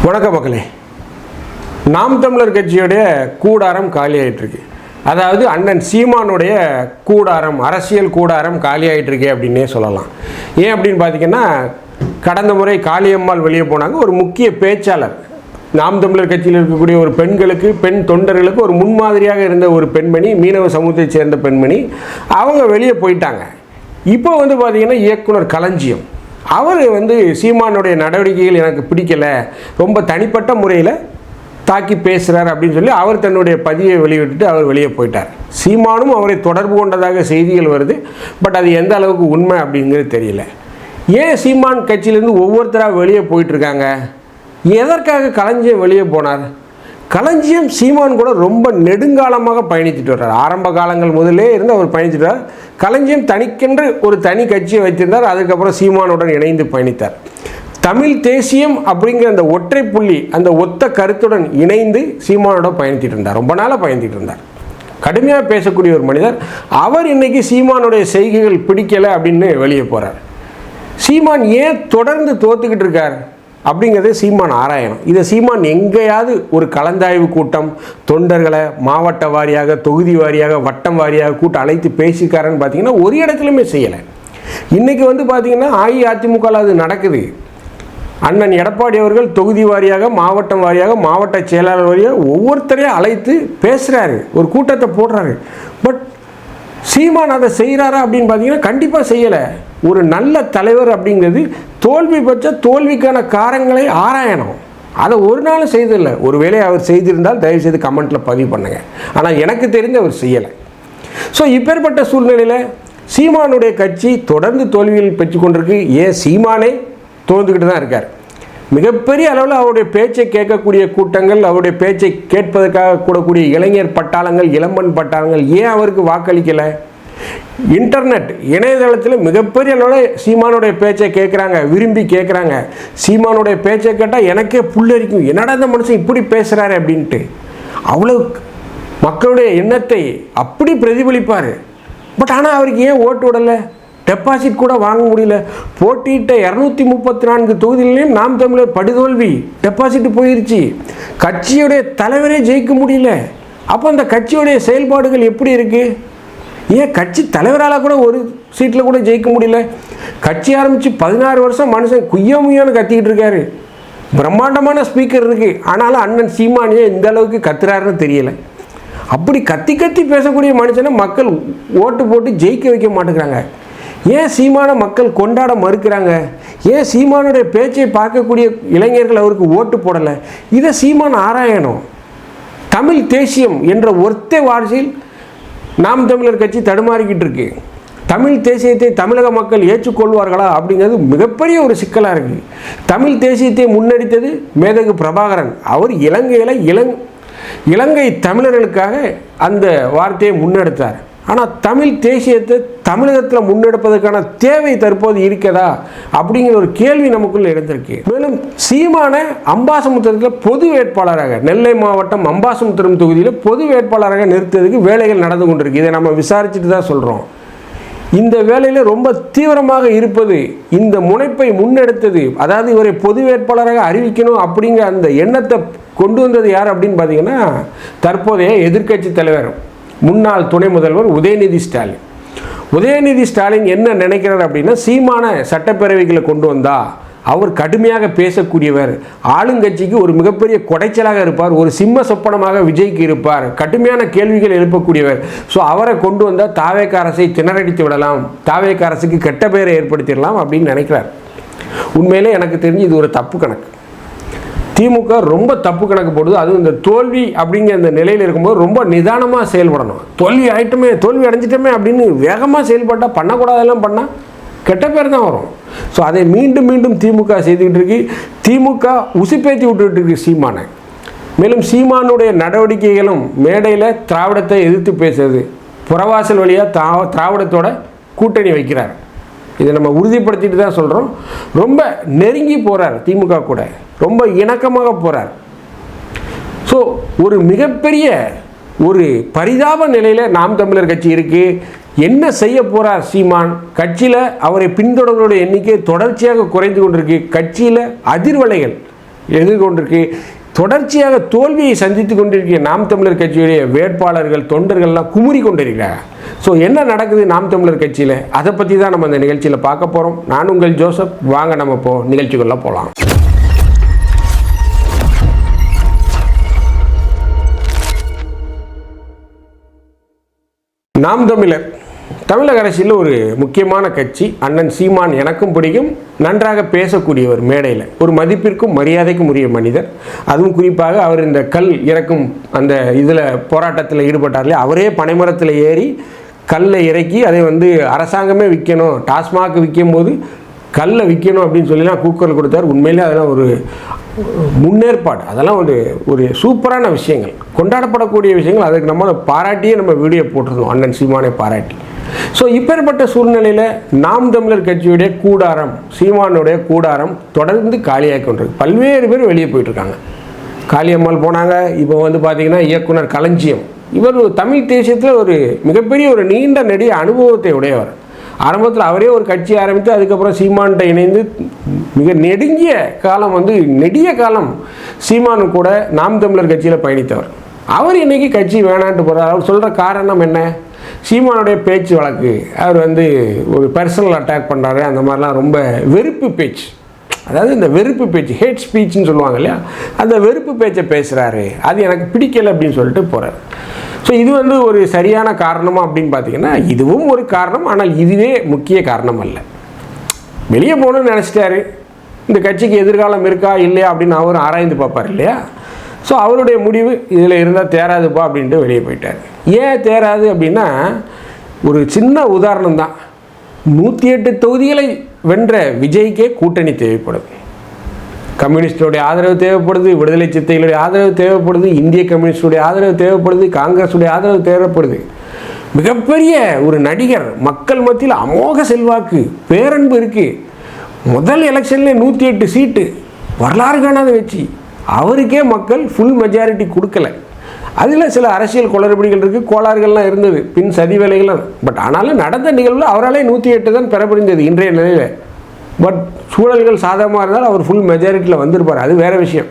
வணக்கம் மக்களே. நாம் தமிழர் கட்சியுடைய கூடாரம் காலி ஆகிட்டு இருக்கு. அதாவது அண்ணன் சீமானுடைய கூடாரம், அரசியல் கூடாரம் காலி ஆகிட்டு இருக்கே அப்படின்னே சொல்லலாம். ஏன் அப்படின்னு பார்த்தீங்கன்னா, கடந்த முறை காளியம்மாள் வெளியே போனாங்க. ஒரு முக்கிய பேச்சாளர், நாம் தமிழர் கட்சியில் இருக்கக்கூடிய ஒரு பெண்களுக்கு, பெண் தொண்டர்களுக்கு ஒரு முன்மாதிரியாக இருந்த ஒரு பெண்மணி, மீனவ சமூகத்தை சேர்ந்த பெண்மணி, அவங்க வெளியே போயிட்டாங்க. இப்போ பார்த்தீங்கன்னா இயக்குனர் களஞ்சியம் அவர் சீமானுடைய நடவடிக்கைகள் எனக்கு பிடிக்கலை, ரொம்ப தனிப்பட்ட முறையில் தாக்கி பேசுகிறார் அப்படின்னு சொல்லி அவர் தன்னுடைய பதிவை வெளியிட்டு அவர் வெளியே போயிட்டார். சீமானும் அவரை தொடர்பு கொண்டதாக செய்திகள் வருது. பட் அது எந்த அளவுக்கு உண்மை அப்படிங்கிறது தெரியல. ஏன் சீமான் கட்சியிலேருந்து ஒவ்வொருத்தராக வெளியே போயிட்டுருக்காங்க? எதற்காக களஞ்சியம் வெளியே போனார்? களஞ்சியம் சீமான் கூட ரொம்ப நெடுங்காலமாக பயணிச்சுட்டு வர்றார். ஆரம்ப காலங்கள் முதலே இருந்து அவர் பயணிச்சுட்டார். களஞ்சியம் தனிக்கென்று ஒரு தனி கட்சியை வைத்திருந்தார். அதுக்கப்புறம் சீமானுடன் இணைந்து பயணித்தார். தமிழ் தேசியம் அப்படிங்கிற அந்த ஒற்றை புள்ளி, அந்த ஒத்த கருத்துடன் இணைந்து சீமானோட பயணித்துட்டு இருந்தார். ரொம்ப நாளாக பயணித்துட்டு இருந்தார். கடுமையாக பேசக்கூடிய ஒரு மனிதர். அவர் இன்னைக்கு சீமானுடைய செய்கைகள் பிடிக்கலை அப்படின்னு வெளியே போகிறார். சீமான் ஏன் தொடர்ந்து தோத்துக்கிட்டு இருக்கார் அப்படிங்கிறத சீமான் ஆராயணும். இதை சீமான் எங்கேயாவது ஒரு கலந்தாய்வு கூட்டம், தொண்டர்களை மாவட்ட வாரியாக, தொகுதி வாரியாக, வட்டம் வாரியாக கூட்டம் அழைத்து பேசிக்காரன்னு பார்த்தீங்கன்னா ஒரு இடத்துலையுமே செய்யலை. இன்றைக்கி பார்த்தீங்கன்னா அஇஅதிமுகவில் அது நடக்குது. அண்ணன் எடப்பாடி அவர்கள் தொகுதி வாரியாக, மாவட்டம் வாரியாக, மாவட்ட செயலாளர் வாரியாக ஒவ்வொருத்தரையும் அழைத்து பேசுகிறாரு, ஒரு கூட்டத்தை போடுறாரு. பட் சீமான் அதை செய்கிறாரா அப்படின்னு பார்த்தீங்கன்னா கண்டிப்பாக செய்யலை. ஒரு நல்ல தலைவர் அப்படிங்கிறது தோல்வி பட்ச தோல்விக்கான காரணங்களை ஆராயணும். அதை ஒரு நாளும் செய்தில்லை. ஒருவேளை அவர் செய்திருந்தால் தயவுசெய்து கமெண்ட்டில் பதிவு பண்ணுங்க. ஆனால் எனக்கு தெரிந்து அவர் செய்யலை. ஸோ இப்பேற்பட்ட சூழ்நிலையில் சீமானுடைய கட்சி தொடர்ந்து தோல்வியில் பெற்றுக்கொண்டிருக்கு. ஏன் சீமானே தோர்ந்துக்கிட்டு தான் இருக்கார். மிகப்பெரிய அளவில் அவருடைய பேச்சை கேட்கக்கூடிய கூட்டங்கள், அவருடைய பேச்சை கேட்பதற்காக கூடக்கூடிய இளைஞர் பட்டாளங்கள், இளம்பன் பட்டாளங்கள் ஏன் அவருக்கு வாக்களிக்கலை? இன்டர்நெட் இணையதளத்தில் மிகப்பெரிய அளவில் சீமானுடைய பேச்சை கேட்குறாங்க, விரும்பி கேட்குறாங்க. சீமானுடைய பேச்சை கேட்டால் எனக்கே புல்லரிக்கும், என்னடா இந்த மனுஷன் இப்படி பேசுகிறாரு அப்படின்ட்டு. அவ்வளோ மக்களுடைய எண்ணத்தை அப்படி பிரதிபலிப்பார். பட் ஆனால் அவருக்கு ஏன் ஓட்டு விடலை? டெபாசிட் கூட வாங்க முடியல. போட்டியிட்ட 234 தொகுதியிலையும் நாம் தமிழர் படுதோல்வி, டெபாசிட் போயிருச்சு. கட்சியுடைய தலைவரே ஜெயிக்க முடியல. அப்போ அந்த கட்சியுடைய செயல்பாடுகள் எப்படி இருக்குது? ஏன் கட்சி தலைவரால் கூட ஒரு சீட்டில் கூட ஜெயிக்க முடியல? கட்சி ஆரம்பித்து 16 வருஷம் மனுஷன் குய்யாமுய்யான்னு கத்திக்கிட்டு இருக்காரு. பிரம்மாண்டமான ஸ்பீக்கர் இருக்குது. ஆனாலும் அண்ணன் சீமானியே இந்த அளவுக்கு கத்துறாருன்னு தெரியலை. அப்படி கத்தி கத்தி பேசக்கூடிய மனுஷனை மக்கள் ஓட்டு போட்டு ஜெயிக்க வைக்க மாட்டேங்கிறாங்க. ஏன் சீமான மக்கள் கொண்டாட மறுக்கிறாங்க? ஏன் சீமானுடைய பேச்சை பார்க்கக்கூடிய இளைஞர்கள் அவருக்கு ஓட்டு போடலை? இதை சீமான் ஆராயணும். தமிழ் தேசியம் என்ற ஒற்றை வார்த்தையில் நாம் தமிழர் கட்சி தடுமாறிக்கிட்டு இருக்கு. தமிழ் தேசியத்தை தமிழக மக்கள் ஏற்றுக்கொள்வார்களா அப்படிங்கிறது மிகப்பெரிய ஒரு சிக்கலாக இருக்குது. தமிழ் தேசியத்தை முன்னெடுத்தது மேதகு பிரபாகரன். அவர் இலங்கை தமிழர்களுக்காக அந்த வார்த்தையை முன்னெடுத்தார். ஆனால் தமிழ் தேசியத்தை தமிழகத்தில் முன்னெடுப்பதற்கான தேவை தற்போது இருக்கிறதா அப்படிங்கிற ஒரு கேள்வி நமக்குள்ள எழுந்திருக்கு. மேலும் சீமான அம்பாசமுத்திரத்தில் பொது வேட்பாளராக, நெல்லை மாவட்டம் அம்பாசமுத்திரம் தொகுதியில் பொது வேட்பாளராக நிறுத்துறதுக்கு வேலைகள் நடந்து கொண்டிருக்கு. இதை நம்ம விசாரிச்சுட்டு தான் சொல்கிறோம். இந்த வேலையில் ரொம்ப தீவிரமாக இருப்பது, இந்த முனைப்பை முன்னெடுத்தது, அதாவது இவரை பொது வேட்பாளராக அறிவிக்கணும் அப்படிங்கிற அந்த எண்ணத்தை கொண்டு வந்தது யார் அப்படின்னு பார்த்தீங்கன்னா, தற்போதைய எதிர்க்கட்சி தலைவர், முன்னாள் துணை முதல்வர் உதயநிதி ஸ்டாலின். உதயநிதி ஸ்டாலின் என்ன நினைக்கிறார் அப்படின்னா, சீமான சட்டப்பேரவைகளை கொண்டு வந்தா அவர் கடுமையாக பேசக்கூடியவர், ஆளுங்கட்சிக்கு ஒரு மிகப்பெரிய குடைச்சலாக இருப்பார், ஒரு சிம்ம சொப்பனமாக விஜய்க்கு இருப்பார், கடுமையான கேள்விகள் எழுப்பக்கூடியவர். ஸோ அவரை கொண்டு வந்தால் தாவேக அரசை திணறடித்து விடலாம், தாவேக அரசுக்கு கெட்ட பெயரை ஏற்படுத்திடலாம் அப்படின்னு நினைக்கிறார். உண்மையிலே எனக்கு தெரிஞ்சு இது ஒரு தப்பு கணக்கு. திமுக ரொம்ப தப்பு கணக்கு போடுது. அதுவும் இந்த தோல்வி அப்படிங்கிற அந்த நிலையில் இருக்கும்போது ரொம்ப நிதானமாக செயல்படணும். தோல்வி அடைஞ்சிட்டோமே அப்படின்னு வேகமாக செயல்பட்டால், பண்ணக்கூடாதெல்லாம் பண்ணால் கெட்ட பேர் தான் வரும். ஸோ அதை மீண்டும் மீண்டும் திமுக செய்துக்கிட்டு இருக்கு. திமுக உசுப்பேற்றி விட்டுக்கிட்டு இருக்கு சீமானை. மேலும் சீமானுடைய நடவடிக்கைகளும் மேடையில் திராவிடத்தை எதிர்த்து பேசுறது, புறவாசல் வழியாக திராவிடத்தோட கூட்டணி வைக்கிறார். இதை நம்ம உறுதிப்படுத்திட்டு தான் சொல்கிறோம். ரொம்ப நெருங்கி போகிறார் திமுக கூட, ரொம்ப இணக்கமாக போகிறார். ஸோ ஒரு மிகப்பெரிய ஒரு பரிதாப நிலையில் நாம் தமிழர் கட்சி இருக்குது. என்ன செய்ய போகிறார் சீமான்? கட்சியில் அவரை பின்தொடர்களுடைய எண்ணிக்கை தொடர்ச்சியாக குறைந்து கொண்டிருக்கு. கட்சியில் அதிர்வலைகள் எதிர்கொண்டிருக்கு. தொடர்ச்சியாக தோல்வியை சந்தித்து கொண்டிருக்கிற நாம் தமிழர் கட்சியுடைய வேட்பாளர்கள் தொண்டர்கள்லாம் குமுறி கொண்டிருக்கிறாங்க. ஸோ என்ன நடக்குது நாம் தமிழர் கட்சியில், அதை பற்றி தான் நம்ம இந்த நிகழ்ச்சியில் பார்க்க போகிறோம். நான் உங்கள் ஜோசப். வாங்க நம்ம இப்போ நிகழ்ச்சிக்குள்ளே போகலாம். நாம் தமிழர் தமிழக அரசியலில் ஒரு முக்கியமான கட்சி. அண்ணன் சீமான் எனக்கும் பிடிக்கும், நன்றாக பேசக்கூடியவர், மேடையில் ஒரு மதிப்பிற்கும் மரியாதைக்கும் உரிய மனிதர். அதுவும் குறிப்பாக அவர் இந்த கல் இறக்கும் அந்த இதில் போராட்டத்தில் ஈடுபட்டார்லே, அவரே பனைமரத்தில் ஏறி கல்லை இறக்கி அதை அரசாங்கமே விற்கணும், டாஸ்மாக் விற்கும் போது கல்லை விற்கணும் அப்படின்னு சொல்லிலாம் கூக்குரல் கொடுத்தார். உண்மையிலே அதெல்லாம் ஒரு முன்னேற்பாடு, அதெல்லாம் ஒரு சூப்பரான விஷயங்கள், கொண்டாடப்படக்கூடிய விஷயங்கள். அதுக்கு நம்ம பாராட்டியே நம்ம வீடியோ போட்டிருந்தோம், அண்ணன் சீமானை பாராட்டி. ஸோ இப்பேற்பட்ட சூழ்நிலையில் நாம் தமிழர் கட்சியுடைய கூடாரம், சீமானுடைய கூடாரம் தொடர்ந்து காலியாகி கொண்டிருக்கு. பல்வேறு பேர் வெளியே போயிட்டுருக்காங்க. காளியம்மாள் போனாங்க. இப்போ பார்த்தீங்கன்னா இயக்குனர் களஞ்சியம், இவர் தமிழ் தேசியத்தில் ஒரு மிகப்பெரிய ஒரு நீண்ட நெடிய அனுபவத்தை உடையவர். ஆரம்பத்தில் அவரே ஒரு கட்சி ஆரம்பித்து அதுக்கப்புறம் சீமான்கிட்ட இணைந்து மிக நெடுங்கிய காலம் நெடிய காலம் சீமானு கூட நாம் தமிழர் கட்சியில் பயணித்தவர். அவர் இன்றைக்கி கட்சி வேணான்ட்டு போகிறார். அவர் சொல்கிற காரணம் என்ன? சீமானுடைய பேச்சு வழக்கு, அவர் ஒரு பர்சனல் அட்டாக் பண்ணுறாரு, அந்த மாதிரிலாம் ரொம்ப வெறுப்பு பேச்சு, அதாவது இந்த வெறுப்பு பேச்சு, ஹேட் ஸ்பீச்னு சொல்லுவாங்க இல்லையா, அந்த வெறுப்பு பேச்சை பேசுகிறாரு, அது எனக்கு பிடிக்கலை அப்படின்னு சொல்லிட்டு போகிறார். ஸோ இது ஒரு சரியான காரணமா அப்படின்னு பார்த்தீங்கன்னா இதுவும் ஒரு காரணம், ஆனால் இதுவே முக்கிய காரணம் அல்ல. வெளியே போகணும்னு நினச்சிட்டாரு, இந்த கட்சிக்கு எதிர்காலம் இருக்கா இல்லையா அப்படின்னு அவரும் ஆராய்ந்து பார்ப்பார் இல்லையா. ஸோ அவருடைய முடிவு இதில் இருந்தால் தேராதுப்பா அப்படின்ட்டு வெளியே போயிட்டார். ஏன் தேராது அப்படின்னா ஒரு சின்ன உதாரணம் தான். 108 தொகுதிகளை வென்ற விஜய்க்கே கூட்டணி தேவைப்படுது, கம்யூனிஸ்டோடைய ஆதரவு தேவைப்படுது, விடுதலை சிறுத்தைகளுடைய ஆதரவு தேவைப்படுது, இந்திய கம்யூனிஸ்டுடைய ஆதரவு தேவைப்படுது, காங்கிரஸுடைய ஆதரவு தேவைப்படுது. மிகப்பெரிய ஒரு நடிகர், மக்கள் மத்தியில் அமோக செல்வாக்கு, பேரன்பு இருக்குது. முதல் எலெக்ஷனில் 108 சீட்டு, வரலாறு காணாத வச்சு அவருக்கே மக்கள் ஃபுல் மெஜாரிட்டி கொடுக்கல. அதில் சில அரசியல் குளறுபடிகள் இருக்குது, கோளாறுகள்லாம் இருந்தது, பின் சதி வேலைகள்லாம். பட் ஆனாலும் நடந்த நிகழ்வில் அவராலே 108 தான் பெற முடிந்தது இன்றைய நிலையில். பட் சூழல்கள் சாதகமாக இருந்தால் அவர் ஃபுல் மெஜாரிட்டியில் வந்திருப்பார், அது வேறு விஷயம்.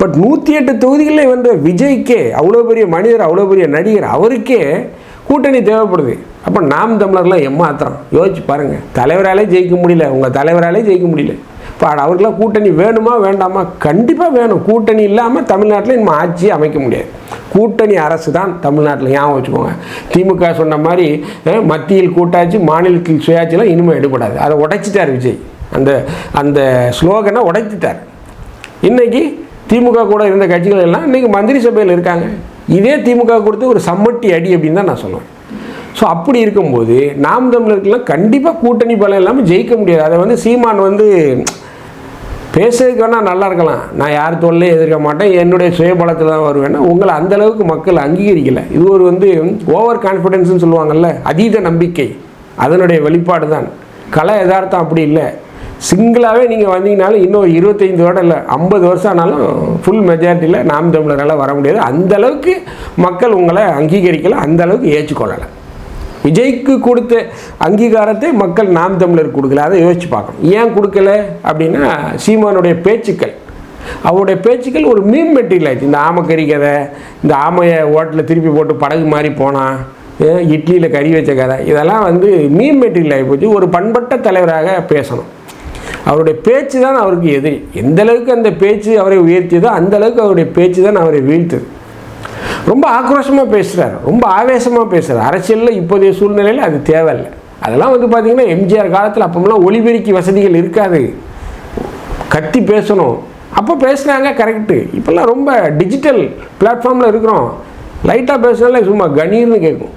பட் 108 தொகுதிகளில் வந்த விஜய்க்கே, அவ்வளோ பெரிய மனிதர், அவ்வளோ பெரிய நடிகர், அவருக்கே கூட்டணி தேவைப்படுது. அப்போ நாம் தமிழர்லாம் எம்மாத்திரம் யோசிச்சு பாருங்கள். தலைவராலே ஜெயிக்க முடியல, உங்கள் தலைவராலே ஜெயிக்க முடியல. இப்போ அவருக்கெல்லாம் கூட்டணி வேணுமா வேண்டாமா? கண்டிப்பாக வேணும். கூட்டணி இல்லாமல் தமிழ்நாட்டில் நம்ம ஆட்சியை அமைக்க முடியாது. கூட்டணி அரசு தான் தமிழ்நாட்டில், ஞாபகம் வச்சுக்கோங்க. திமுக சொன்ன மாதிரி மத்தியில் கூட்டாட்சி மாநிலத்தில் சுயாட்சிலாம் இனிமேல் எடுபடாது, அதை உடைச்சிட்டார் விஜய். அந்த ஸ்லோகனை உடைச்சிட்டார். இன்றைக்கி திமுக கூட இருந்த கட்சிகள் எல்லாம் இன்றைக்கி மந்திரி சபையில் இருக்காங்க. இதே திமுக கொடுத்து ஒரு சம்மட்டி அடி அப்படின்னு தான் நான் சொல்லுவேன். ஸோ அப்படி இருக்கும்போது நாம் தமிழருக்கெல்லாம் கண்டிப்பாக கூட்டணி பலம் இல்லாமல் ஜெயிக்க முடியாது. அதை சீமான் பேசுறதுக்கு வேணால் நல்லா இருக்கலாம், நான் யார் தோல்லையும் எதிர்க்க மாட்டேன், என்னுடைய சுயபலத்தில் தான் வருவேன்னா உங்களை அந்தளவுக்கு மக்கள் அங்கீகரிக்கலை. இது ஒரு ஓவர் கான்ஃபிடென்ஸ்னு சொல்லுவாங்கள்ல, அதீத நம்பிக்கை, அதனுடைய வெளிப்பாடு தான். கலை யதார்த்தம் அப்படி இல்லை. சிங்கிளாகவே நீங்கள் வந்தீங்கனாலும் இன்னும் 25 வருடம் இல்லை 50 வருஷம் ஆனாலும் ஃபுல் மெஜாரிட்டியில் நாம் தமிழரால் வர முடியாது. அந்தளவுக்கு மக்கள் உங்களை அங்கீகரிக்கலை, அந்தளவுக்கு ஏற்றுக்கொள்ளலை. விஜய்க்கு கொடுத்த அங்கீகாரத்தை மக்கள் நாம் தமிழர் கொடுக்கல. அதை யோசிச்சு பார்க்கணும். ஏன் கொடுக்கல அப்படின்னா சீமானுடைய பேச்சுக்கள், அவருடைய பேச்சுக்கள் ஒரு மீம் மெட்டீரியல் ஆயிடுச்சு. இந்த ஆமைக்கறி கதை, இந்த ஆமையை ஓட்டில் திருப்பி போட்டு படகு மாதிரி போனால், இட்லியில் கறி வச்ச கதை, இதெல்லாம் மீம் மெட்டீரியல் ஆகி போச்சு. ஒரு பண்பட்ட தலைவராக பேசணும். அவருடைய பேச்சு தான் அவருக்கு எதிரி. எந்த அளவுக்கு அந்த பேச்சு அவரை உயர்த்தியதோ அந்த அளவுக்கு அவருடைய பேச்சு தான் அவரை வீழ்த்துது. ரொம்ப ஆக்ரோஷமாக பேசுகிறார், ரொம்ப ஆவேசமாக பேசுகிறார். அரசியலில் இப்போதைய சூழ்நிலையில் அது தேவையில்லை. அதெல்லாம் பார்த்திங்கன்னா எம்ஜிஆர் காலத்தில் அப்போலாம் ஒலிபெருக்கி வசதிகள் இருக்காது, கத்தி பேசணும், அப்போ பேசுனாங்க கரெக்டு. இப்போல்லாம் ரொம்ப டிஜிட்டல் பிளாட்ஃபார்மில் இருக்கிறோம், லைட்டாக பேசுனாலே சும்மா கணீர்னு கேட்கும்.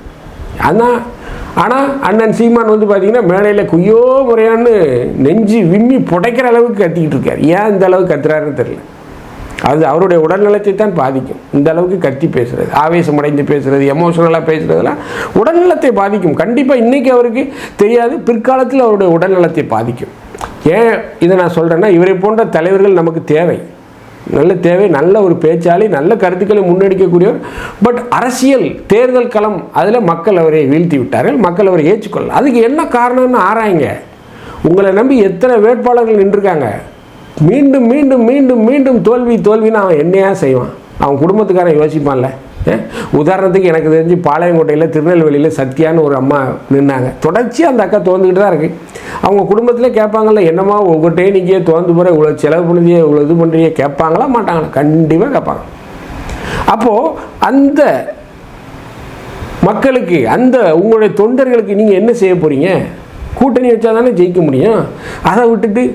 ஆனால் அண்ணன் சீமான் பார்த்திங்கன்னா மேடையில் குய்யோ முறையான்னு நெஞ்சு விம்மி புடைக்கிற அளவுக்கு கத்திக்கிட்டு இருக்கார். ஏன் இந்த அளவுக்கு கத்துறாருன்னு தெரியல. அது அவருடைய உடல்நலத்தை தான் பாதிக்கும். இந்த அளவுக்கு கத்தி பேசுகிறது, ஆவேசமடைந்து பேசுகிறது, எமோஷனலாக பேசுகிறதுலாம் உடல்நலத்தை பாதிக்கும். கண்டிப்பாக இன்றைக்கி அவருக்கு தெரியாது, பிற்காலத்தில் அவருடைய உடல்நலத்தை பாதிக்கும். ஏன் இதை நான் சொல்கிறேன்னா, இவரை போன்ற தலைவர்கள் நமக்கு தேவை, நல்ல ஒரு பேச்சாளி, நல்ல கருத்துக்களை முன்னெடுக்கக்கூடியவர். பட் அரசியல் தேர்தல் களம், அதில் மக்கள் அவரை வீழ்த்தி விட்டார்கள், மக்கள் அவரை ஏற்றுக்கொள்ள. அதுக்கு என்ன காரணம்னு ஆராயுங்க. உங்களை நம்பி எத்தனை வேட்பாளர்கள் நின்றுருக்காங்க, மீண்டும் மீண்டும் மீண்டும் மீண்டும் தோல்வின்னு அவன் என்னையா செய்வான்? அவன் குடும்பத்துக்காரன் யோசிப்பான்ல. உதாரணத்துக்கு எனக்கு தெரிஞ்சு பாளையங்கோட்டையில் திருநெல்வேலியில் சத்யான்னு ஒரு அம்மா நின்னாங்க. தொடர்ச்சியாக அந்த அக்கா தோந்துக்கிட்டு தான் இருக்குது. அவங்க குடும்பத்தில் கேட்பாங்கள்ல, என்னம்மா ஒவ்வொரு நீக்கே தோந்து போகிற, இவ்வளோ செலவு பண்ணுதியே, இவ்வளோ இது பண்ணுறியே, கேட்பாங்களா மாட்டாங்களா? கண்டிப்பாக கேட்பாங்க. அப்போது அந்த மக்களுக்கு, அந்த உங்களுடைய தொண்டர்களுக்கு நீங்கள் என்ன செய்ய போகிறீங்க? கூட்டணி வச்சா தானே ஜெயிக்க முடியும். அதை விட்டுட்டு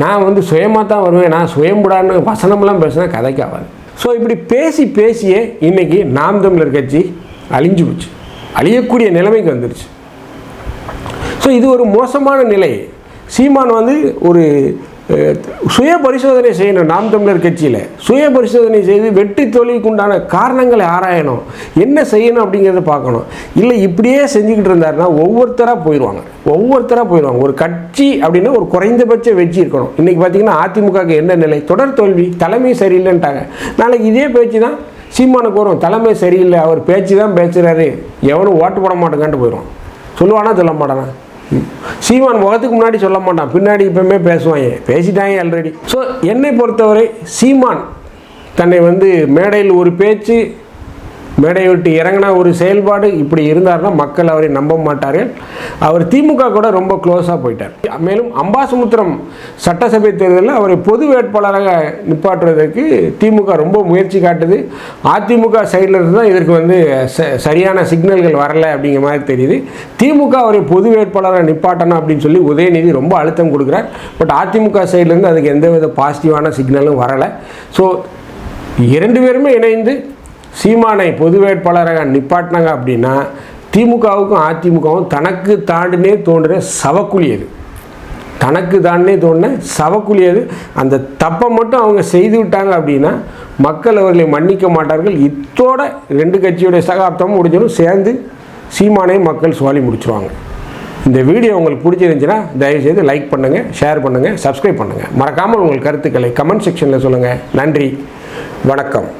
நான் சுயமாக தான் வருவேன், நான் சுயம்புடான்னு வசனமெல்லாம் பேசினா கதைக்காவாது. ஸோ இப்படி பேசியே இன்றைக்கி நாம் தமிழர் கட்சி அழிஞ்சு போச்சு, அழியக்கூடிய நிலைமைக்கு வந்துடுச்சு. ஸோ இது ஒரு மோசமான நிலை. சீமான் ஒரு சுய பரிசோதனை செய்யணும். நாம் தமிழர் கட்சியில் சுய பரிசோதனை செய்து வெற்றி தோல்விக்கு உண்டான காரணங்களை ஆராயணும், என்ன செய்யணும் அப்படிங்கிறத பார்க்கணும். இல்லை இப்படியே செஞ்சுக்கிட்டு இருந்தாருன்னா ஒவ்வொருத்தராக போயிடுவாங்க. ஒரு கட்சி அப்படின்னா ஒரு குறைந்தபட்ச வெற்றி இருக்கணும். இன்றைக்கி பார்த்திங்கன்னா அதிமுகவுக்கு என்ன நிலை? தொடர் தோல்வி, தலைமை சரியில்லைன்ட்டாங்க. நாளைக்கு இதே பேச்சு தான் சீமானுக்கு வரும். தலைமை சரியில்லை, அவர் பேச்சு தான் பேசுகிறாரு, எவனும் ஓட்டு போட மாட்டேங்கான்ட்டு போயிடுவான். சொல்லுவானா சொல்ல மாட்டானா? சீமான் முகத்துக்கு முன்னாடி சொல்ல மாட்டான், பின்னாடி இப்பவுமே பேசுவாங்க, பேசிட்டாங்க ஆல்ரெடி. ஸோ என்னை பொறுத்தவரை சீமான் தன்னை மேடையில் ஒரு பேச்சு, மேடையை விட்டு இறங்கினா ஒரு செயல்பாடு, இப்படி இருந்தார்னா மக்கள் அவரை நம்ப மாட்டார்கள். அவர் திமுக கூட ரொம்ப க்ளோஸாக போயிட்டார். மேலும் அம்பாசமுத்திரம் சட்டசபை தேர்தலில் அவரை பொது வேட்பாளராக நிப்பாட்டுவதற்கு திமுக ரொம்ப முயற்சி காட்டுது. அதிமுக சைடில் இருந்து தான் இதற்கு சரியான சிக்னல்கள் வரலை அப்படிங்கிற மாதிரி தெரியுது. திமுக அவரை பொது வேட்பாளராக நிப்பாட்டணும் அப்படின்னு சொல்லி உதயநிதி ரொம்ப அழுத்தம் கொடுக்குறார். பட் அதிமுக சைட்லேருந்து அதுக்கு எந்தவித பாசிட்டிவான சிக்னலும் வரலை. ஸோ 2 பேருமே இணைந்து சீமானை பொது வேட்பாளராக நிப்பாட்டினாங்க அப்படின்னா திமுகவுக்கும் அதிமுகவும் தனக்கு தாண்டினே தோன்றுற சவக்குழியது. அந்த தப்பை மட்டும் அவங்க செய்து விட்டாங்க அப்படின்னா மக்கள் அவர்களை மன்னிக்க மாட்டார்கள். இத்தோட 2 கட்சியுடைய சகாப்தமும் முடிஞ்சிடும், சேர்ந்து சீமானை மக்கள் சுவாலி முடிச்சுருவாங்க. இந்த வீடியோ உங்களுக்கு பிடிச்சிருந்துச்சுன்னா தயவுசெய்து லைக் பண்ணுங்கள், ஷேர் பண்ணுங்கள், சப்ஸ்கிரைப் பண்ணுங்கள். மறக்காமல் உங்கள் கருத்துக்களை கமெண்ட் செக்ஷனில் சொல்லுங்கள். நன்றி, வணக்கம்.